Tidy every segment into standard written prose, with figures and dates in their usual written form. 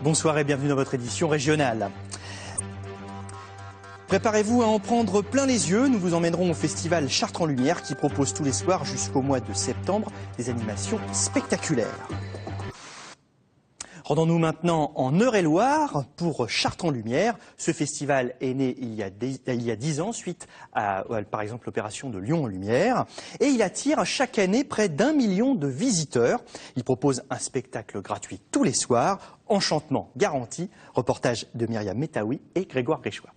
Bonsoir et bienvenue dans votre édition régionale. Préparez-vous à en prendre plein les yeux. Nous vous emmènerons au festival Chartres en Lumière qui propose tous les soirs jusqu'au mois de septembre des animations spectaculaires. Rendons-nous maintenant en Eure-et-Loire pour Chartres en Lumière. Ce festival est né il y a 10 ans suite à, par exemple, l'opération de Lyon en Lumière. Et il attire chaque année près d'1 million de visiteurs. Il propose un spectacle gratuit tous les soirs, enchantement garanti. Reportage de Myriam Metaoui et Grégoire Réchois.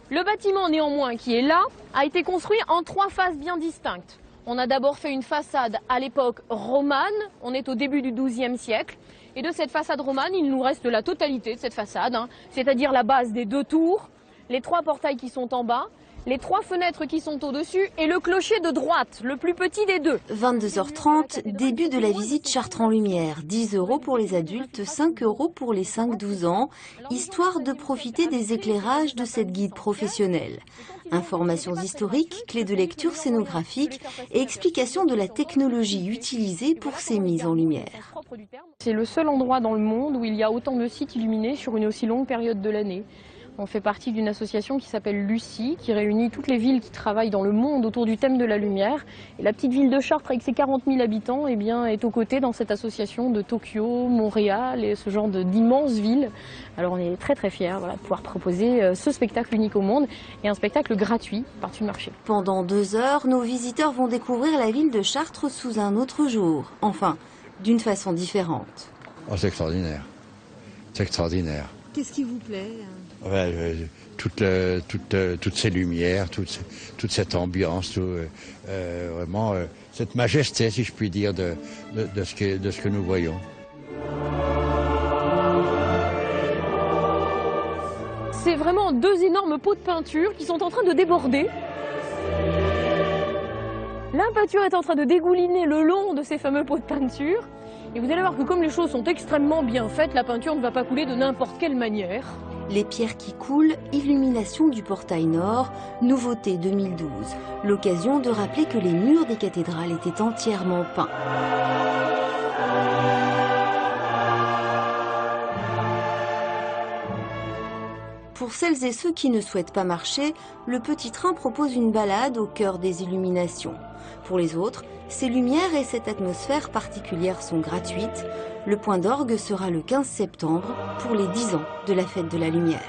Le bâtiment néanmoins qui est là a été construit en 3 phases bien distinctes. On a d'abord fait une façade à l'époque romane, on est au début du XIIe siècle. Et de cette façade romane, il nous reste la totalité de cette façade, c'est-à-dire la base des 2 tours, les 3 portails qui sont en bas, les 3 fenêtres qui sont au-dessus et le clocher de droite, le plus petit des 2. 22h30, début de la visite Chartres en Lumière. 10 € pour les adultes, 5 € pour les 5-12 ans, histoire de profiter des éclairages de cette guide professionnelle. Informations historiques, clés de lecture scénographique et explications de la technologie utilisée pour ces mises en lumière. C'est le seul endroit dans le monde où il y a autant de sites illuminés sur une aussi longue période de l'année. On fait partie d'une association qui s'appelle Lucie, qui réunit toutes les villes qui travaillent dans le monde autour du thème de la lumière. Et la petite ville de Chartres, avec ses 40 000 habitants, eh bien, est aux côtés dans cette association de Tokyo, Montréal et ce genre d'immenses villes. Alors on est très très fiers de pouvoir proposer ce spectacle unique au monde et un spectacle gratuit par-dessus le marché. Pendant 2 heures, nos visiteurs vont découvrir la ville de Chartres sous un autre jour. Enfin, d'une façon différente. Oh, c'est extraordinaire. C'est extraordinaire. Qu'est-ce qui vous plaît ? Ouais, toutes ces lumières, toute cette ambiance, vraiment cette majesté, si je puis dire, de ce que nous voyons. C'est vraiment 2 énormes pots de peinture qui sont en train de déborder. La peinture est en train de dégouliner le long de ces fameux pots de peinture. Et vous allez voir que comme les choses sont extrêmement bien faites, la peinture ne va pas couler de n'importe quelle manière. Les pierres qui coulent, illumination du portail nord, nouveauté 2012. L'occasion de rappeler que les murs des cathédrales étaient entièrement peints. Pour celles et ceux qui ne souhaitent pas marcher, le petit train propose une balade au cœur des illuminations. Pour les autres, ces lumières et cette atmosphère particulière sont gratuites. Le point d'orgue sera le 15 septembre pour les 10 ans de la Fête de la Lumière.